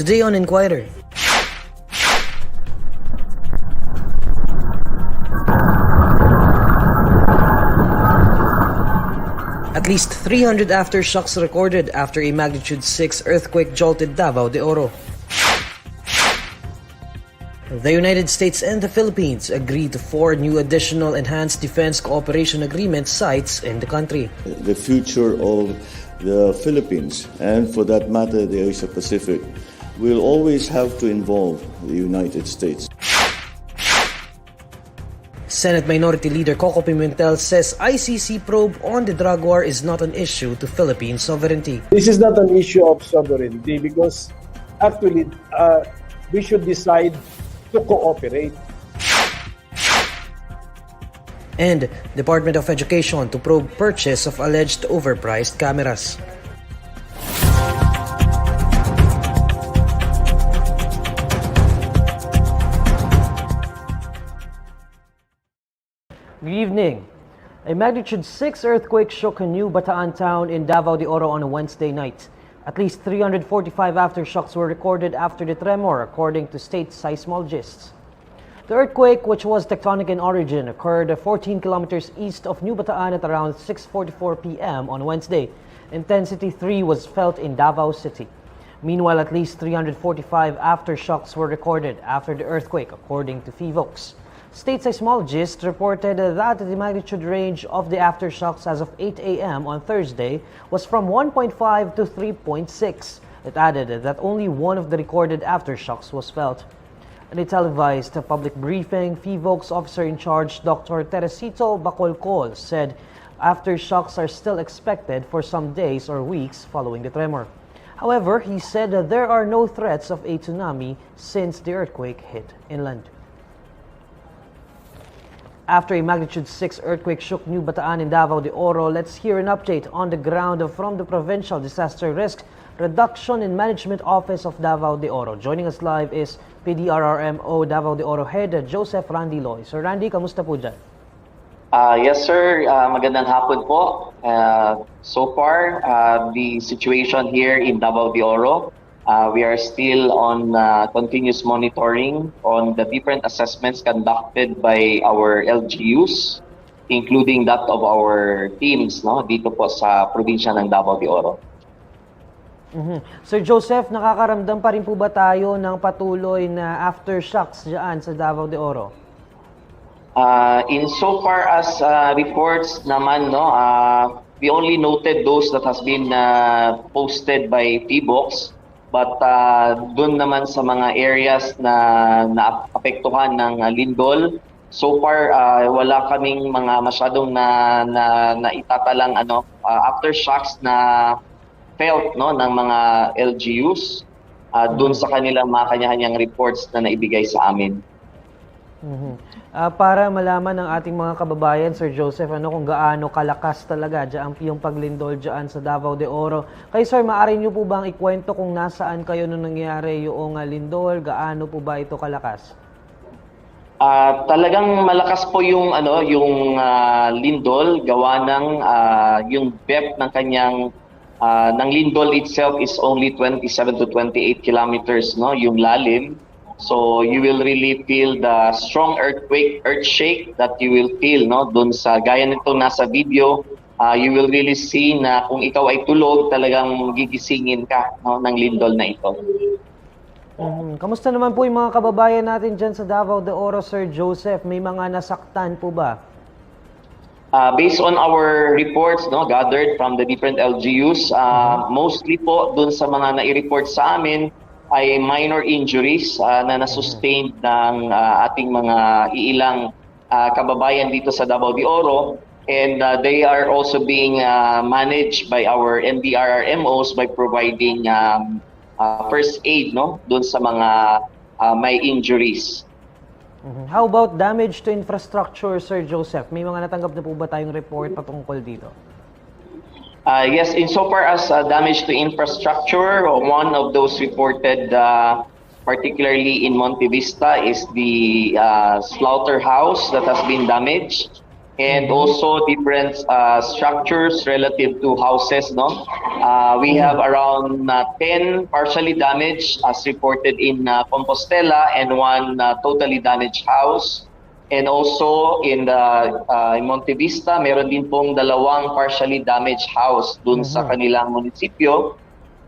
Today on Inquirer. At least 300 aftershocks recorded after a magnitude 6 earthquake jolted Davao de Oro. The United States and the Philippines agreed to 4 new additional enhanced defense cooperation agreement sites in the country. The future of the Philippines, and for that matter the Asia Pacific, will always have to involve the United States. Senate Minority Leader Koko Pimentel says ICC probe on the drug war is not an issue to Philippine sovereignty. This is not an issue of sovereignty because actually we should decide to cooperate. And Department of Education to probe purchase of alleged overpriced cameras. Good evening. A magnitude 6 earthquake shook a new Bataan town in Davao de Oro on a Wednesday night. At least 345 aftershocks were recorded after the tremor, according to state seismologists. The earthquake, which was tectonic in origin, occurred 14 kilometers east of New Bataan at around 6:44 p.m. on Wednesday. Intensity 3 was felt in Davao City. Meanwhile, at least 345 aftershocks were recorded after the earthquake, according to Phivolcs. State seismologists reported that the magnitude range of the aftershocks as of 8 a.m. on Thursday was from 1.5 to 3.6. It added that only one of the recorded aftershocks was felt. In a televised public briefing, Phivolcs officer in charge Dr. Teresito Bacolcol said aftershocks are still expected for some days or weeks following the tremor. However, he said that there are no threats of a tsunami since the earthquake hit inland. After a magnitude 6 earthquake shook New Bataan in Davao de Oro, let's hear an update on the ground from the Provincial Disaster Risk Reduction and Management Office of Davao de Oro. Joining us live is PDRRMO Davao de Oro Head Joseph Randy Loy. Sir Randy, kamusta po dyan? Yes sir, magandang hapon po. So far, the situation here in Davao de Oro, we are still on continuous monitoring on the different assessments conducted by our LGUs, including that of our teams dito po sa probinsya ng Davao de Oro. Sir Joseph, nakakaramdam pa rin po ba tayo ng patuloy na aftershocks dyan sa Davao de Oro? In so far as reports naman, we only noted those that has been posted by Phivolcs. But doon naman sa mga areas na naapektuhan ng lindol, so far wala kaming mga masyadong na itatalang aftershocks na felt ng mga LGUs doon sa kanilang mga kanya-kanyang reports na naibigay sa amin. Para malaman ng ating mga kababayan, Sir Joseph, kung gaano kalakas talaga yung paglindol dyan sa Davao de Oro. Kayo sir, maaari niyo po bang ikwento kung nasaan kayo nung nangyari yung lindol? Gaano po ba ito kalakas? Talagang malakas po yung lindol, gawa ng yung depth ng kanyang ng lindol itself is only 27 to 28 kilometers, yung lalim. So you will really feel the strong earth shake that you will feel doon sa gaya nito nasa video. You will really see na kung ikaw ay tulog, talagang gigisingin ka ng lindol na ito. Kamusta naman po yung mga kababayan natin dyan sa Davao de Oro, Sir Joseph? May mga nasaktan po ba? Based on our reports gathered from the different LGUs, mostly po doon sa mga nai-report sa amin ay minor injuries na nasustained ng ating mga iilang kababayan dito sa Davao de Oro, and they are also being managed by our NDRRMOs by providing first aid doon sa mga may injuries. How about damage to infrastructure, Sir Joseph? May mga natanggap na po ba tayong report patungkol dito? Yes, insofar as damage to infrastructure, one of those reported particularly in Monte Vista is the slaughterhouse that has been damaged. and also different structures relative to houses. No, we have around 10 partially damaged as reported in Compostela, and one totally damaged house. And also in in Monte Vista, meron din pong dalawang partially damaged house dun sa kanilang munisipyo.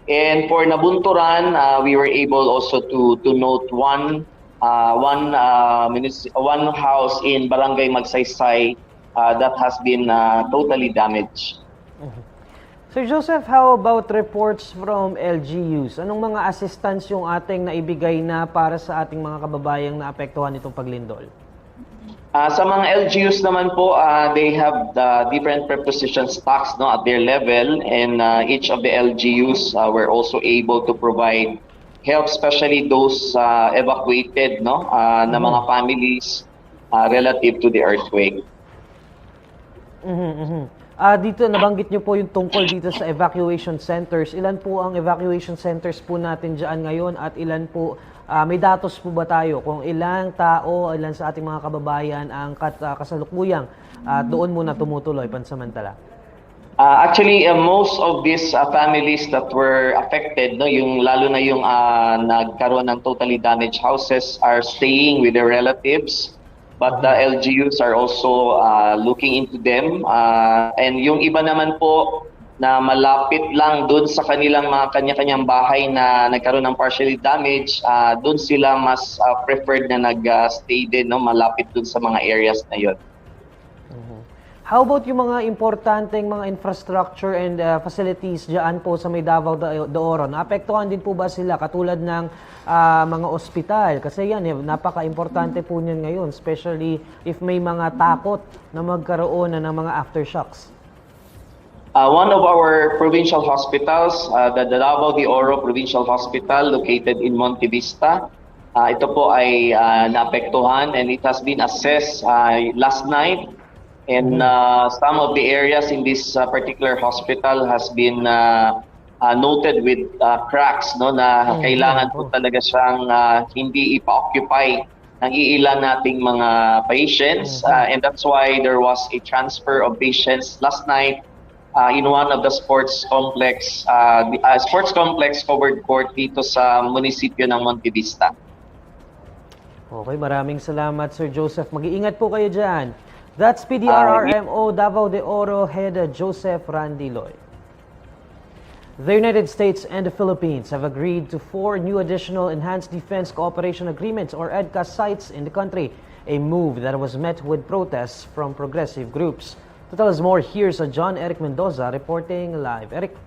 And for Nabunturan, we were able also to note one house in Barangay Magsaysay that has been totally damaged. Sir Joseph, how about reports from LGUs? Anong mga assistance yung ating naibigay na para sa ating mga kababayang naapektuhan nitong paglindol? Sa mga LGUs naman po, they have the different preposition stocks, no, at their level, and each of the LGUs were also able to provide help, especially those evacuated, no, na mga families relative to the earthquake. Dito nabanggit niyo po yung tungkol dito sa evacuation centers. Ilan po ang evacuation centers po natin diyan ngayon, at ilan po may datos po ba tayo kung ilang tao, ilan sa ating mga kababayan ang kasalukuyang doon muna tumutuloy pansamantala? Actually, most of these families that were affected, no, yung lalo na yung nagkaroon ng totally damaged houses, are staying with their relatives. But the LGUs are also looking into them. And yung iba naman po na malapit lang doon sa kanilang mga kanya-kanyang bahay na nagkaroon ng partially damage, doon sila mas preferred na nag-stay din, no, malapit doon sa mga areas na yon. How about yung mga importanteng mga infrastructure and facilities diyan po sa may Davao de Oro? Naapektuhan din po ba sila katulad ng mga ospital? Kasi yan, napaka-importante po niyan ngayon, especially if may mga takot na magkaroon ng mga aftershocks. One of our provincial hospitals, the Davao de Oro Provincial Hospital located in Monte Vista, ito po ay naapektuhan, and it has been assessed last night. And some of the areas in this particular hospital has been noted with cracks, no, na kailangan po talaga siyang hindi ipa-occupy ng iilan nating mga patients. And that's why there was a transfer of patients last night in one of the sports complex covered court dito sa munisipyo ng Monte Vista. Okay, maraming salamat Sir Joseph. Mag-iingat po kayo dyan. That's PDRRMO Davao de Oro Head Joseph Randiloy. The United States and the Philippines have agreed to 4 new additional Enhanced Defense Cooperation Agreements, or EDCA, sites in the country, a move that was met with protests from progressive groups. To tell us more, here's John Eric Mendoza reporting live. Eric.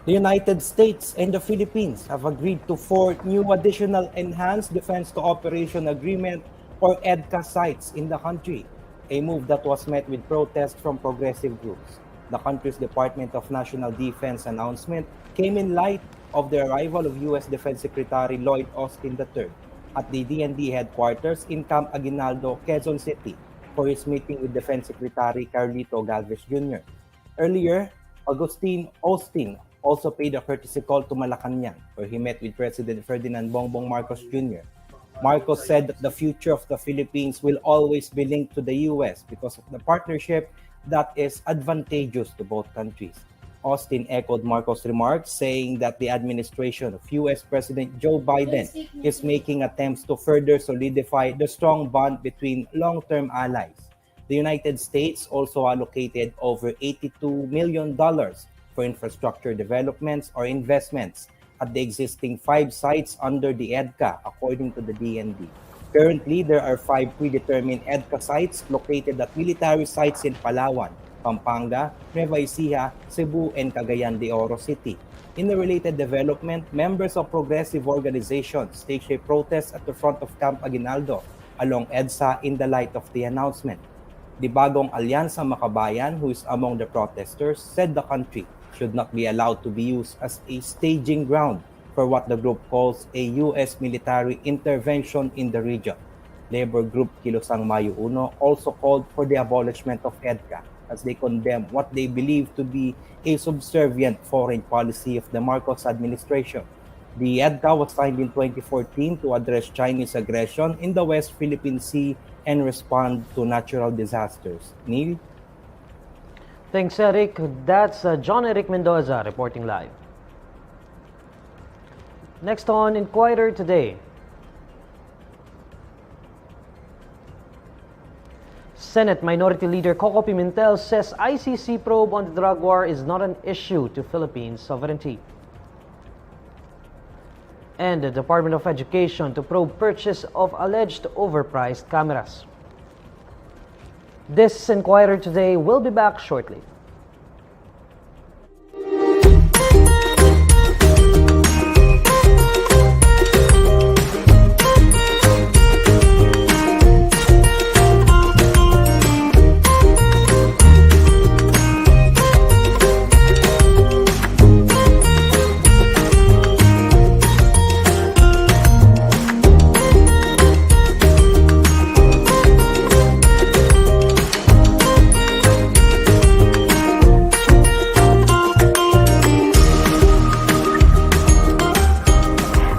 The United States and the Philippines have agreed to 4 new additional Enhanced Defense Cooperation Agreement, or EDCA, sites in the country, a move that was met with protest from progressive groups. The country's Department of National Defense announcement came in light of the arrival of U.S. Defense Secretary Lloyd Austin III at the DND headquarters in Camp Aguinaldo, Quezon City, for his meeting with Defense Secretary Carlito Galvez Jr. Earlier, Austin also paid a courtesy call to Malacanang, where he met with President Ferdinand Bongbong Marcos Jr. Marcos said that the future of the Philippines will always be linked to the U.S. because of the partnership that is advantageous to both countries. Austin echoed Marcos' remarks, saying that the administration of U.S. President Joe Biden is making attempts to further solidify the strong bond between long-term allies. The United States also allocated over $82 million for infrastructure developments or investments at the existing 5 sites under the EDCA, according to the DND. Currently, there are 5 predetermined EDCA sites located at military sites in Palawan, Pampanga, Nueva Ecija, Cebu, and Cagayan de Oro City. In a related development, members of progressive organizations staged a protest at the front of Camp Aguinaldo along EDSA in the light of the announcement. The Bagong Alyansa Makabayan, who is among the protesters, said the country should not be allowed to be used as a staging ground for what the group calls a U.S. military intervention in the region. Labor group Kilosang Mayo Uno also called for the abolishment of EDCA, as they condemn what they believe to be a subservient foreign policy of the Marcos administration. The EDCA was signed in 2014 to address Chinese aggression in the West Philippine Sea and respond to natural disasters. Neil? Thanks, Eric. That's John Eric Mendoza reporting live. Next on Inquirer Today. Senate Minority Leader Koko Pimentel says ICC probe on the drug war is not an issue to Philippine sovereignty. And the Department of Education to probe purchase of alleged overpriced cameras. This is Inquirer Today. We'll be back shortly.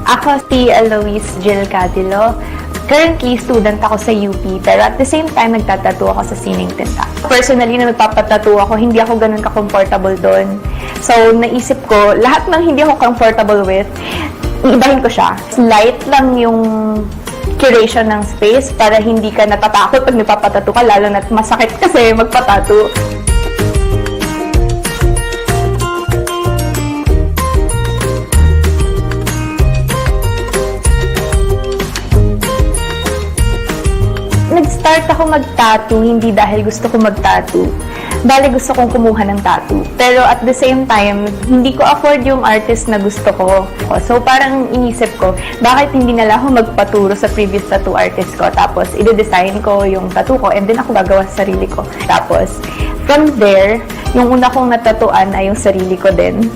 Ako si Eloise Jill Cadilo. Currently, student ako sa UP, pero at the same time, nagtatattoo ako sa sining tinta. Personally, na nagpapatattoo ako, hindi ako ganun ka-comfortable doon. So, naisip ko, lahat ng hindi ako comfortable with, ibahin ko siya. Light lang yung curation ng space para hindi ka natatakot pag nagpapatattoo ka, lalo na't masakit kasi magpatattoo. Nag-start ako mag-tattoo, hindi dahil gusto ko mag-tattoo. Bale, gusto kong kumuha ng tattoo. Pero at the same time, hindi ko afford yung artist na gusto ko. So parang inisip ko, bakit hindi nala ako magpaturo sa previous tattoo artist ko? Tapos, i-design ko yung tattoo ko and then ako gagawa sa sarili ko. Tapos, from there, yung una kong natatuan ay yung sarili ko din.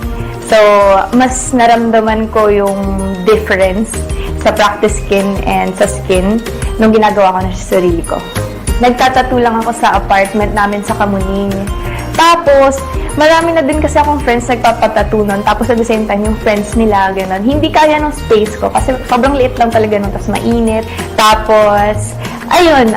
So, mas naramdaman ko yung difference sa practice skin and sa skin nung ginagawa ko na sa sarili ko. Nagtatattoo lang ako sa apartment namin sa Kamuning. Tapos, marami na din kasi akong friends nagpapatattoo nun. Tapos at the same time, yung friends nila, gano'n. Hindi kaya ng space ko kasi sobrang liit lang talaga nun. Tapos mainit. Tapos, ayun,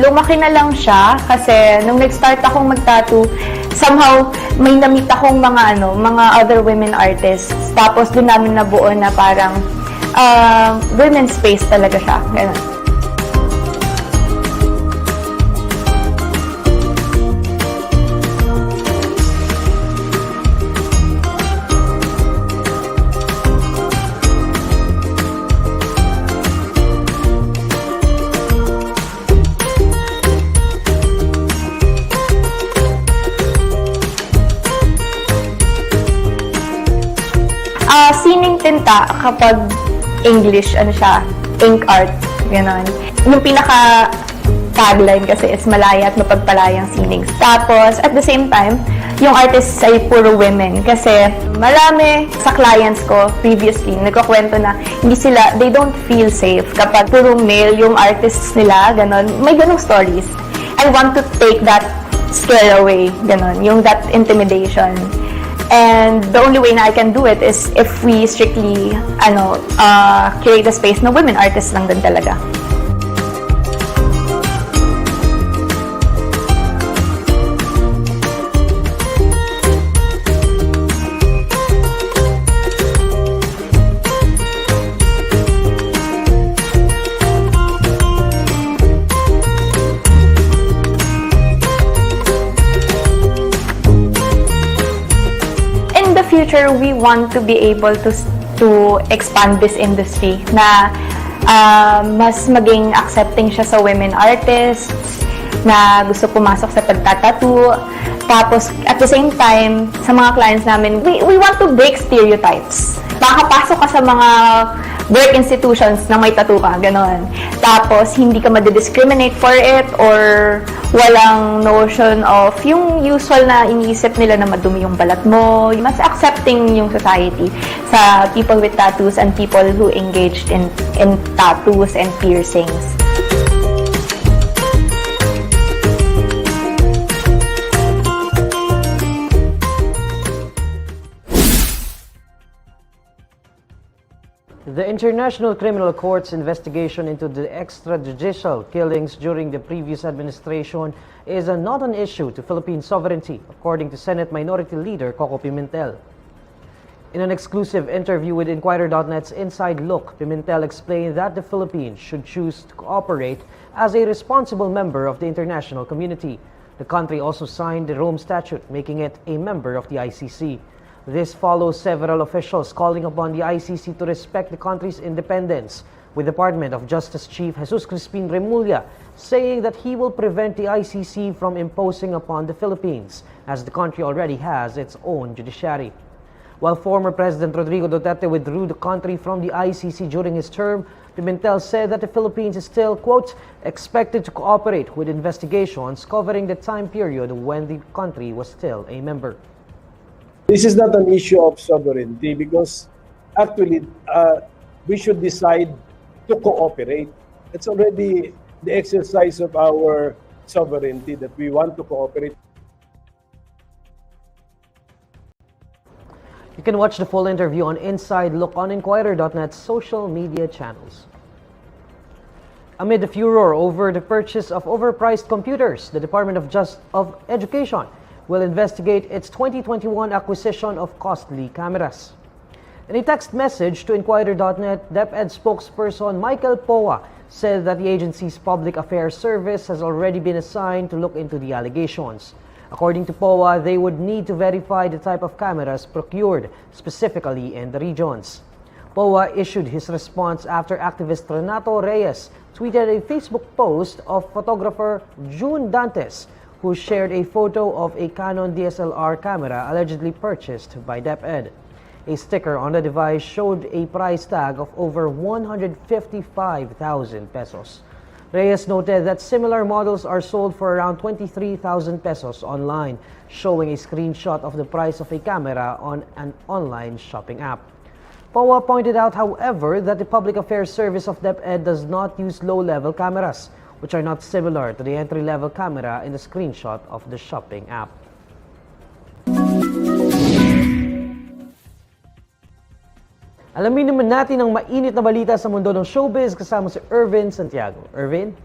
lumaki na lang siya kasi nung nag-start akong mag-tattoo, somehow may namit akong mga other women artists. Tapos doon namin nabuo na parang women's space talaga siya. Gano'n. Sining tinta, kapag English, ink art, gano'n. Yung pinaka-tagline kasi is malaya at mapagpalayang sining. Tapos, at the same time, yung artists ay puro women. Kasi marami sa clients ko previously, nagkakwento na they don't feel safe kapag puro male yung artists nila, gano'n. May ganong stories. I want to take that scare away, gano'n, yung that intimidation. And the only way na I can do it is if we strictly create a space na women artists lang din talaga. Future, we want to be able to expand this industry na mas maging accepting siya sa women artists na gusto pumasok sa pagtatattoo. Tapos, at the same time, sa mga clients namin, we want to break stereotypes. Makakapasok ka sa mga work institutions na may tattoo ka, gano'n. Tapos, hindi ka madidiscriminate for it or walang notion of yung usual na iniisip nila na madumi yung balat mo. Mas accepting yung society sa people with tattoos and people who engaged in tattoos and piercings. The International Criminal Court's investigation into the extrajudicial killings during the previous administration is not an issue to Philippine sovereignty, according to Senate Minority Leader Koko Pimentel. In an exclusive interview with INQUIRER.net's Inside Look, Pimentel explained that the Philippines should choose to cooperate as a responsible member of the international community. The country also signed the Rome Statute, making it a member of the ICC. This follows several officials calling upon the ICC to respect the country's independence, with Department of Justice Chief Jesus Crispin Remulla saying that he will prevent the ICC from imposing upon the Philippines, as the country already has its own judiciary. While former President Rodrigo Duterte withdrew the country from the ICC during his term, Pimentel said that the Philippines is still, quote, expected to cooperate with investigations covering the time period when the country was still a member. This is not an issue of sovereignty because actually we should decide to cooperate. It's already the exercise of our sovereignty that we want to cooperate. You can watch the full interview on Inside Look on INQUIRER.net's social media channels. Amid the furor over the purchase of overpriced computers, the Department of Education will investigate its 2021 acquisition of costly cameras. In a text message to INQUIRER.net, DepEd spokesperson Michael Poa said that the agency's Public Affairs Service has already been assigned to look into the allegations. According to POA, they would need to verify the type of cameras procured, specifically in the regions. POA issued his response after activist Renato Reyes tweeted a Facebook post of photographer June Dantes, who shared a photo of a Canon DSLR camera allegedly purchased by DepEd. A sticker on the device showed a price tag of over 155,000 pesos. Reyes noted that similar models are sold for around 23,000 pesos online, showing a screenshot of the price of a camera on an online shopping app. POA pointed out, however, that the Public Affairs Service of DepEd does not use low-level cameras, which are not similar to the entry-level camera in the screenshot of the shopping app. Alamin naman natin ang mainit na balita sa mundo ng showbiz kasama si Irvin Santiago. Irvin?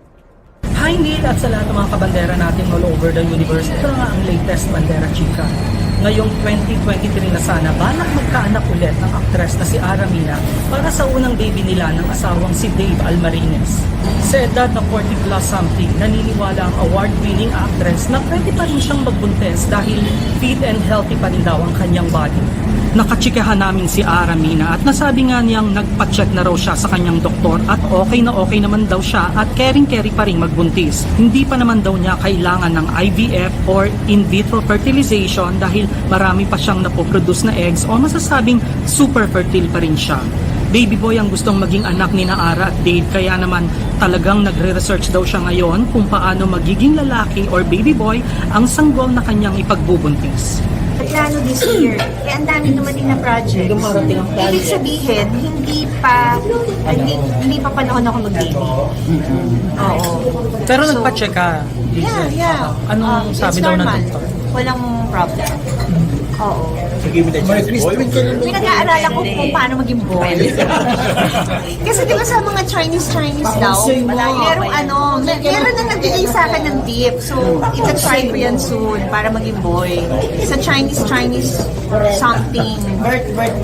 Hi Neil at sa lahat ng mga kabandera natin all over the universe. Ito nga ang latest bandera chika. Ngayong 2023 na sana, balak magkaanak ulit ang aktres na si Ara Mina para sa unang baby nila ng asawang si Dave Almarines. Sa edad na 40 plus something, naniniwala ang award-winning actress na pwede pa rin siyang magbuntes dahil fit and healthy pa rin daw ang kanyang body. Nakachikahan namin si Ara Mina at nasabi nga niyang nagpa-check na raw siya sa kanyang doktor at okay naman daw siya at caring-carry pa rin magbuntis. Hindi pa naman daw niya kailangan ng IVF or in vitro fertilization dahil marami pa siyang napoproduce na eggs o masasabing super fertile pa rin siya. Baby boy ang gustong maging anak ni Ara at Dave, kaya naman talagang nagre-research daw siya ngayon kung paano magiging lalaki or baby boy ang sanggol na kanyang ipagbubuntis. Plano this year. Kaya ang dami naman din na projects. Ibig sabihin, hindi pa panahon ako mag-baby. Oo. Pero nagpa-check ka? Yeah. Anong sabi daw ng doktor? Walang problem. Oo. Pinag-aaralan ko kung paano maging boy. Kasi di ba sa mga Chinese daw, meron na nagbigay sa akin ng tip. So, ita-try ko yan soon para maging boy. Sa Chinese something.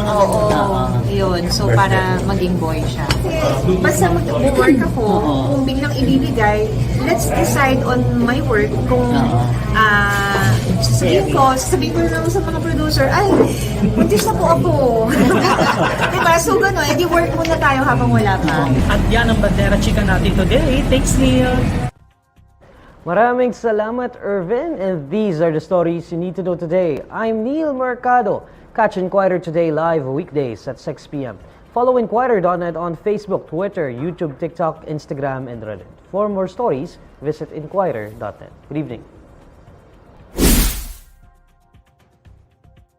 Oo, yun. So, para maging boy siya. Basta mag-work ako, kung biglang ibibigay, let's decide on my work kung sasabihin ko na naman sa mga producer, ay, buntis na po ako. Diba? So, gano'n, edi work muna tayo habang wala pa. At yan ang bandera chika natin today. Thanks, Neil. Maraming salamat, Irvin, and these are the stories you need to know today. I'm Neil Mercado. Catch INQUIRER Today live weekdays at 6 p.m. Follow INQUIRER.net on Facebook, Twitter, YouTube, TikTok, Instagram, and Reddit. For more stories, visit INQUIRER.net. Good evening.